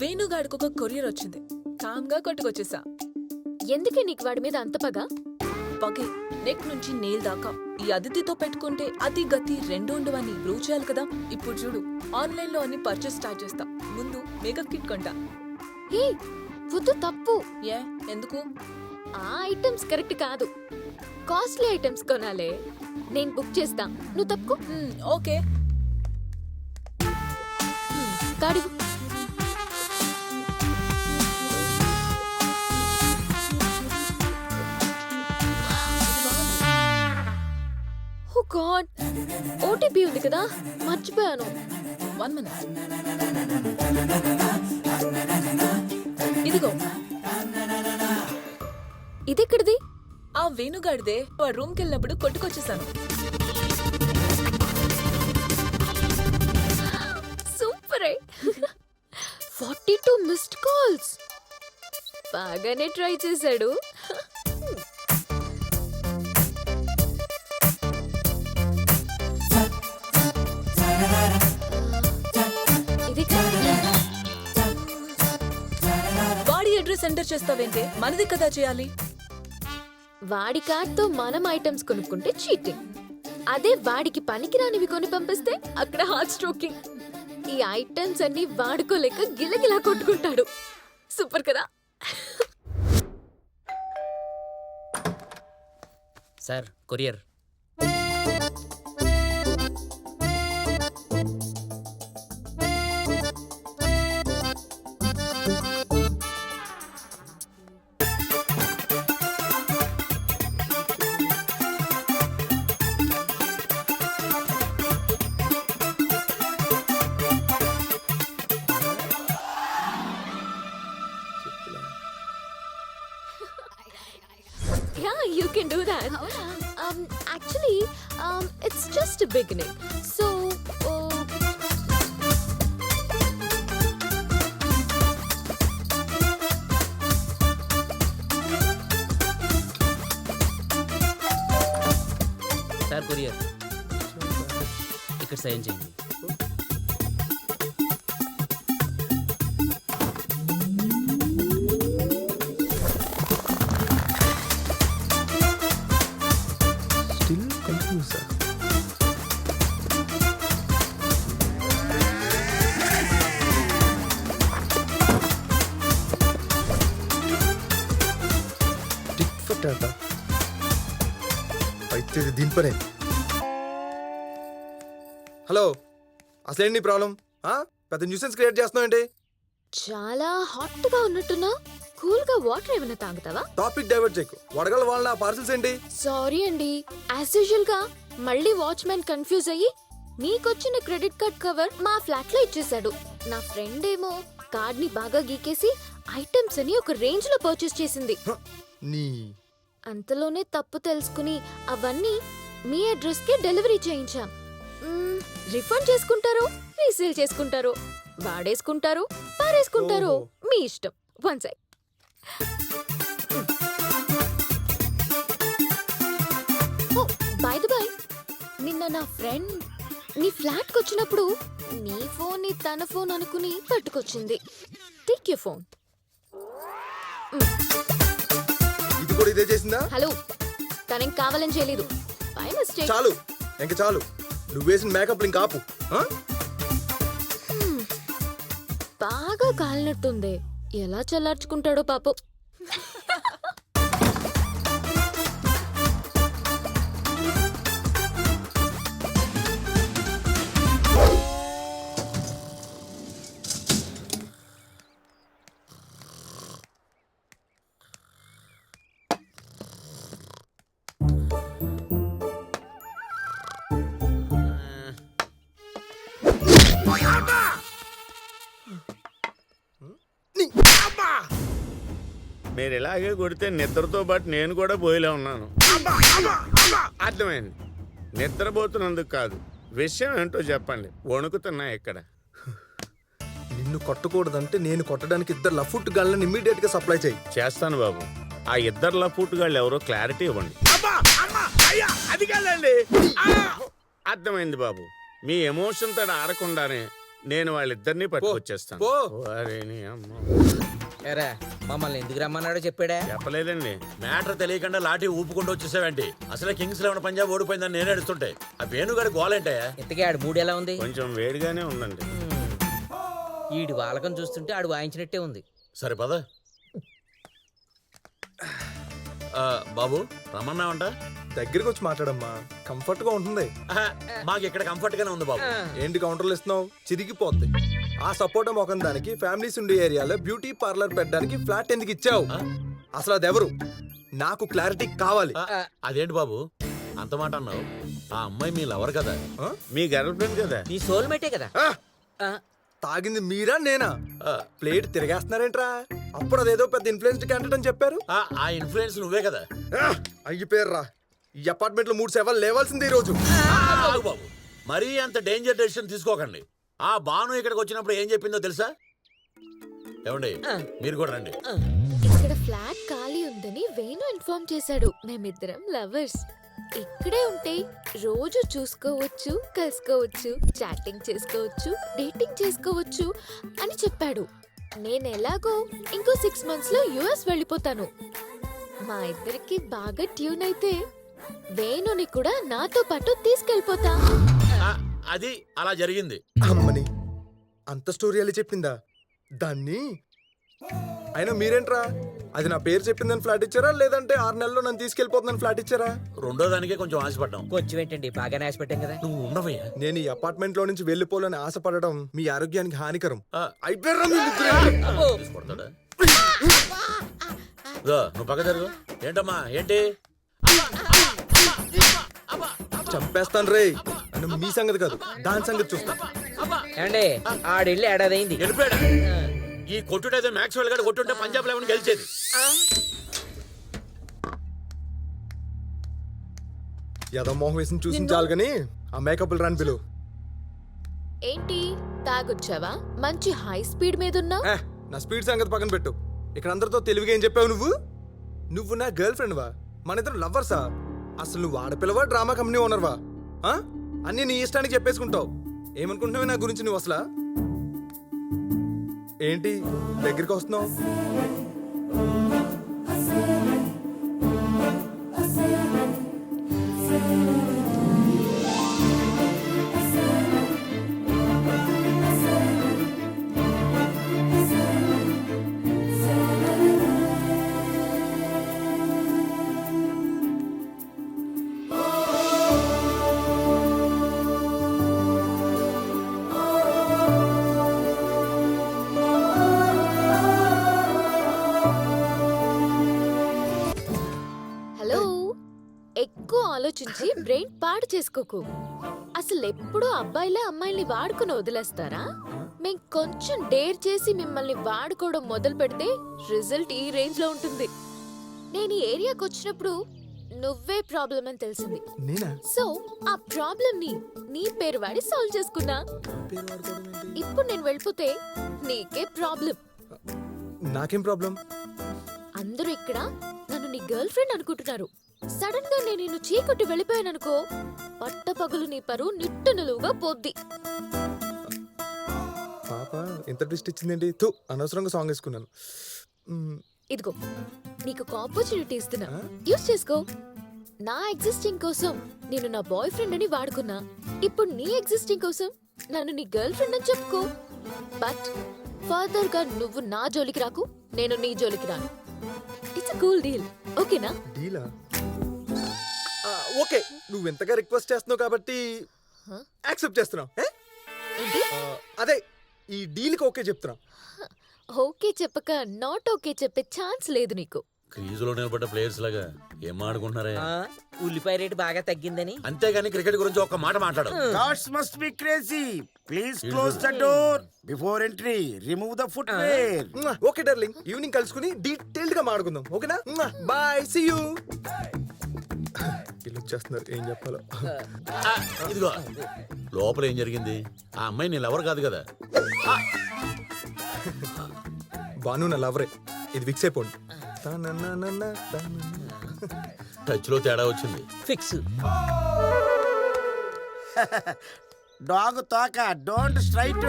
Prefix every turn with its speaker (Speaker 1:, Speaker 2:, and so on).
Speaker 1: వేణుగాడికి ఒక కొరియర్ వచ్చింది. కామ్గా కొట్టుకొచ్చేసా.
Speaker 2: ఎందుకే నీకు వాడి మీద అంత పగ?
Speaker 1: పగే నెక్ నుంచి నేల్ దాకా. ఈ అదితితో పెట్టుకుంటే అతి గతి రెండు ఉండవని ప్రూవ్ చేయాలి కదా. ఇప్పుడు చూడు, ఆన్లైన్ లో అన్ని పర్చేస్ స్టార్ట్ చేస్తా. ముందు మేకప్ కిట్ కొంటా.
Speaker 2: హే వద్దు, తప్పు.
Speaker 1: ఏ ఎందుకు?
Speaker 2: ఆ ఐటమ్స్ కరెక్ట్ కాదు. కాస్ట్లీ ఐటమ్స్ కొనాలే. నేను బుక్ చేస్తా, నువ్వు తప్పుకో.
Speaker 1: ఓకే.
Speaker 2: కాడి ఓ గాడ్, ఓటీపీ ఉంది కదా, మర్చిపోయాను.
Speaker 1: 1 minute. ఇదిగో.
Speaker 2: ఇదెక్కడిది?
Speaker 1: ఆ వేణుగాడిదే. ఆ రూమ్ కెళ్ళినప్పుడు కొట్టుకొచ్చేసాను.
Speaker 2: సూపరే. 42 missed calls. బాగానే ట్రై చేశాడు. ఇది
Speaker 1: వాడి అడ్రస్ ఎంటర్ చేస్తావేంటే? మనది కదా చేయాలి.
Speaker 2: వాడి కార్డ్తో మనం ఐటమ్స్ కొనుక్కుంటే చీటింగ్. అదే వాడికి పనికిరానివి కొని పంపిస్తే అక్కడ హార్ట్ స్ట్రోకింగ్. ఈ ఐటమ్స్ అన్ని వాడుకోలేక గిలగిలా కొట్టుకుంటాడు. సూపర్ కదా.
Speaker 3: Sir, courier.
Speaker 2: Yeah, you can do that. Actually, it's just a beginning. So,
Speaker 3: sir, courier. ఇక్కడ సైన్ చేయండి.
Speaker 4: అయితే దీని పనే. హలో, అసలేంటి నీ ప్రాబ్లం? పెద్ద న్యూసెన్స్ క్రియేట్ చేస్తున్నావు ఏంటి?
Speaker 2: చాలా హాట్ గా ఉన్నట్టున్నా. కూల్ గా వాటర్ ఏమైనా తాగుతావా?
Speaker 4: టాపిక్ డైవర్ట్ చేయకు. వడగల వాళ్ళ పార్సల్స్ ఏంటి?
Speaker 2: సారీ అండి, యాజ్ యూజువల్ గా మళ్ళీ వాచ్మెన్ కన్ఫ్యూజ్ అయ్యి మీకొచ్చిన క్రెడిట్ కార్డ్ కవర్ మా ఫ్లాట్ లో ఇచ్చేశాడు. నా ఫ్రెండ్ ఏమో కార్డ్ ని బాగా గీకేసి ఐటమ్స్ అని ఒక రేంజ్ లో పర్చేస్ చేసింది.
Speaker 4: నీ
Speaker 2: అంతలోనే తప్పు తెలుసుకుని అవన్నీ మీ అడ్రస్ కి డెలివరీ చేయించాం. రిఫండ్ చేసుకుంటారో రీసేల్ చేసుకుంటారో వాడేసుకుంటారో పారేసుకుంటారో మీ ఇష్టం. One sec. Oh by the by, నిన్న నా ఫ్రెండ్ నీ ఫ్లాట్కి వచ్చినప్పుడు నీ ఫోన్ ని తన ఫోన్ అనుకుని పట్టుకొచ్చింది. Take your phone.
Speaker 4: ఇది కూడా ఇదే చేసిందా?
Speaker 2: హలో, తనేం కావాలని చేయలేదు. By mistake.
Speaker 4: చాలు, ఇంక చాలు. నువ్వు వేసిన మేకప్ లింక్ ఆపు.
Speaker 2: బాగా కాలినట్టుంది. ఎలా చల్లార్చుకుంటాడో పాపం.
Speaker 5: మీరు ఇలాగే కొడితే నిద్రతో పాటు నేను కూడా పోయిలే ఉన్నాను. అర్థమైంది. నిద్రపోతున్నందుకు కాదు, విషయం ఏంటో చెప్పండి. వణుకుతున్నా ఇక్కడ.
Speaker 4: నిన్ను కొట్టకూడదంటే నేను కొట్టడానికి 2 లఫుట్ గాళ్ళని ఇమ్మీడియట్ గా సప్లై చేయి.
Speaker 5: చేస్తాను బాబు. ఆ 2 లఫూటుగాళ్ళు ఎవరో క్లారిటీ ఇవ్వండి. అది కాదండి. అర్థమైంది బాబు. మీ ఎమోషన్ తోటి ఆడకుండానే నేను వాళ్ళిద్దరినీ పట్టుకొచ్చేస్తాను
Speaker 4: పో.
Speaker 5: వారేని అమ్మ.
Speaker 6: ఎరా మమ్మల్ని ఎందుకు రమ్మన్నాడో చెప్పాడా?
Speaker 5: చెప్పలేదండి.
Speaker 7: మ్యాటర్ తెలియకుండా లాఠీ ఊపుకుంటూ వచ్చేసావేంటి? అసలే కింగ్స్ 11 పంజాబ్ ఓడిపోయిందని నేను అడుస్తుంటే ఆ వేణుగాడి గోలేంటే?
Speaker 6: ఇంతకీ ఆడు మూడు ఎలా ఉంది?
Speaker 5: కొంచెం వేడిగానే ఉందండి.
Speaker 6: ఈడి వాలకం చూస్తుంటే ఆడు వాయించినట్టే ఉంది.
Speaker 7: సరే పద. బాబు రమ్మన్నావంట?
Speaker 4: దగ్గరికి వచ్చి మాట్లాడమ్మా, కంఫర్ట్ గా ఉంటుంది.
Speaker 7: ఆహా, మాకు ఇక్కడ కంఫర్ట్ గానే ఉంది బాబు.
Speaker 4: ఏంటి కౌంటర్లు ఇస్తున్నావు? చిరిగిపోద్ది. ఆ సపోర్ట్ మొఖం దానికి ఫ్యామిలీస్ ఉండే ఏరియాలో బ్యూటీ పార్లర్ పెట్టడానికి ఫ్లాట్ ఎందుకు ఇచ్చావు? అసలు అది ఎవరు? నాకు క్లారిటీ కావాలి.
Speaker 7: అదేంటి బాబు అంత మాట అన్నావు? ఆ అమ్మాయి మీ లవర్ కదా?
Speaker 5: మీ గర్ల్ ఫ్రెండ్ కదా.
Speaker 6: నీ సోల్మేటే కదా.
Speaker 4: ఆ!
Speaker 6: ఆ,
Speaker 4: తాగింది మీరా నేనా?
Speaker 7: ఆ,
Speaker 4: ప్లేట్ తిరిగేస్తున్నారేంట్రా? అప్పుడు అదేదో పెద్ద ఇన్ఫ్లుయెన్స్డ్ క్యాండిడేట్ అని చెప్పారు.
Speaker 7: ఆ ఇన్ఫ్లుయెన్స్ నువ్వే కదా?
Speaker 4: అయ్యిపోయారా? ఈ అపార్ట్మెంట్ లో 3 సేవలు లేవాల్సింది ఈ రోజు.
Speaker 7: ఆగు బాబు, మరీ అంత డేంజర్ డెసిషన్ తీసుకోకండి. ఆ బాను ఇక్కడికి వచ్చినప్పుడు ఏం చెప్పిందో తెలుసా? ఏమండి మీరు కూడా రండి.
Speaker 2: ఇక్కడ ఫ్లాట్ ఖాళీ ఉందని వేణు ఇన్ఫార్మ్ చేశాడు. మేమిద్దరం లవర్స్. ఇక్కడే ఉంటే రోజు చూసుకోవచ్చు, కలుసుకోవచ్చు, చాటింగ్ చేసుకోవచ్చు, డేటింగ్ చేసుకోవచ్చు అని చెప్పాడు. నేను ఎలాగో ఇంకో 6 months లో యుఎస్ వెళ్ళిపోతాను. మా ఇద్దరికి బాగా ట్యూన్ అయితే వేణుని కూడా నాతో పాటు తీసుకెళ్ళిపోతా.
Speaker 7: అది అలా జరిగింది.
Speaker 4: అమ్మని అంత స్టోరీ అలా చెప్పిందా దాన్ని? అయినా మీరేంట్రా, అది నా పేరు చెప్పిందని ఫ్లాట్ ఇచ్చారా, లేదంటే 6 నెలల్లో నన్ను తీసుకెళ్ళిపోతుందని ఫ్లాట్ ఇచ్చారా?
Speaker 7: రెండో దానికే కొంచెం ఆశపడ్డాం.
Speaker 6: కొంచెం ఏంటండి, బాగానే ఆశపెట్టాం కదా.
Speaker 7: నువ్వు ఉండవయ్యా.
Speaker 4: నేను ఈ అపార్ట్మెంట్ లో నుంచి వెళ్ళిపోవాలని ఆశపడడం మీ ఆరోగ్యానికి హానికరం.
Speaker 7: ఆ.
Speaker 4: అయిపోయారా మీ ముగ్గురు?
Speaker 7: తీసుకొడతాడా? ఇదో, నువ్వు పక్క జరుగు. ఏంటమ్మా ఏంటి?
Speaker 4: చంపేస్తాను రే. నన్ను మీ సంగతి కాదు, దాని సంగతి చూస్తా.
Speaker 6: ఏమండి ఆడెళ్ళి ఏడాదైంది.
Speaker 7: వెళ్ళిపోయాడు. ఈ కొట్టుడైతే మ్యాక్స్వెల్ గారు కొట్టుంటే పంజాబ్ 11 గెలిచేది.
Speaker 4: ఏదో మోహం వేసి చూసించాలి కానీ ఆ మేకప్ రాని పిలువు.
Speaker 2: ఏంటి తాగొచ్చావా? మంచి హై స్పీడ్ మీద ఉన్నావు.
Speaker 4: నా స్పీడ్ సంగతి పక్కన పెట్టు. ఇక్కడ అందరితో తెలివిగా ఏం చెప్పావు నువ్వు? నువ్వు నా గర్ల్ ఫ్రెండ్ వా? మన ఇద్దరు లవ్వర్సా? అసలు నువ్వు ఆడపిల్లవా, డ్రామా కంపెనీ ఓనర్వా? అన్నీ నీ ఇష్టానికి చెప్పేసుకుంటావు. ఏమనుకుంటున్నావు నా గురించి నువ్వు అసలు? ఏంటి దగ్గరికి వస్తున్నావు?
Speaker 2: హలో, ఎక్కువ ఆలోచించి బ్రెయిన్ పాడు చేసుకోకు. అసలు ఎప్పుడూ అబ్బాయిలే అమ్మాయిల్ని వాడుకుని వదిలేస్తారా? మేం కొంచెం డేర్ చేసి మిమ్మల్ని వాడుకోవడం మొదలు పెడితే రిజల్ట్ ఈ రేంజ్ లో ఉంటుంది. నేను ఈ ఏరియాకి వచ్చినప్పుడు నువ్వే ప్రాబ్లం అని తెలిసింది.
Speaker 4: నేనా?
Speaker 2: సో ఆ ప్రాబ్లం ని నీ పేరు వాడి సాల్వ్ చేసుకున్నా. ఇప్పుడు నేను వెళ్ళిపోతే నీకే ప్రాబ్లం.
Speaker 4: నాకేం ప్రాబ్లం?
Speaker 2: అందరూ ఇక్కడ నన్ను నీ గర్ల్ ఫ్రెండ్ అనుకుంటున్నారు. సడన్ గా నేను నిన్ను చీకొట్టి వెళ్ళిపోయాననుకో, పట్టపగలు నీ పరువు నిట్టు నిలువుగా పోద్ది.
Speaker 4: పాప ఎంత ట్విస్ట్ ఇచ్చిందేంటి? తూ, అనవసరంగా సాంగ్ వేసుకున్నాను.
Speaker 2: ఇదిగో నీకు ఒక ఆపర్చునిటీ ఇస్తున్నా, యూస్ చేసుకో. నా ఎగ్జిస్టింగ్ కోసం నేను నా బాయ్ ఫ్రెండ్ అని వాడుకున్నా. ఇప్పుడు నీ ఎగ్జిస్టింగ్ కోసం నన్ను నీ గర్ల్ ఫ్రెండ్ అని చెప్పుకో. బట్ ఫర్దర్ గా నువ్వు నా జోలికి రాకు, నేను నీ జోలికి రాను. ఇట్స్ అ కూల్ డీల్, ఓకేనా?
Speaker 4: డీలా? ఓకే, నువ్వు ఎంతగా రిక్వెస్ట్ చేస్తున్నావు కాబట్టి యాక్సెప్ట్ చేస్తున్నావు. అదే ఈ డీల్కి ఓకే చెప్తున్నా.
Speaker 2: ఓకే చెప్పక నాట్ ఓకే చెప్పే ఛాన్స్ లేదు నీకు.
Speaker 7: క్రీజులో నిలబడ్డ ప్లేయర్స్ లాగా ఏం ఆడుకుంటున్నారే?
Speaker 6: ఉల్లిపాయ రేటు బాగా తగ్గిందని.
Speaker 7: అంతేగాని క్రికెట్ గురించి ఒక్క మాట మాట్లాడు.
Speaker 5: Gods must be crazy. Please close the door before entry. Remove the footwear.
Speaker 4: Okay darling, evening కలుసుకుని డీటెయిల్డ్ గా మాట్లాడుకుందాం, ఓకేనా? Bye, see you. వీళ్ళు వచ్చేస్తున్నారు, ఏం చెప్పాలో.
Speaker 7: ఇదిగో లోపల ఏం జరిగింది? ఆ అమ్మాయి నీ లవర్ కాదు కదా?
Speaker 4: బాను నా లవరే, ఇది ఫిక్స్ అయిపోండి.
Speaker 7: టచ్ లో తేడా వచ్చింది.
Speaker 6: ఫిక్స్.
Speaker 5: డాగ్ తోక డోంట్ స్ట్రైట్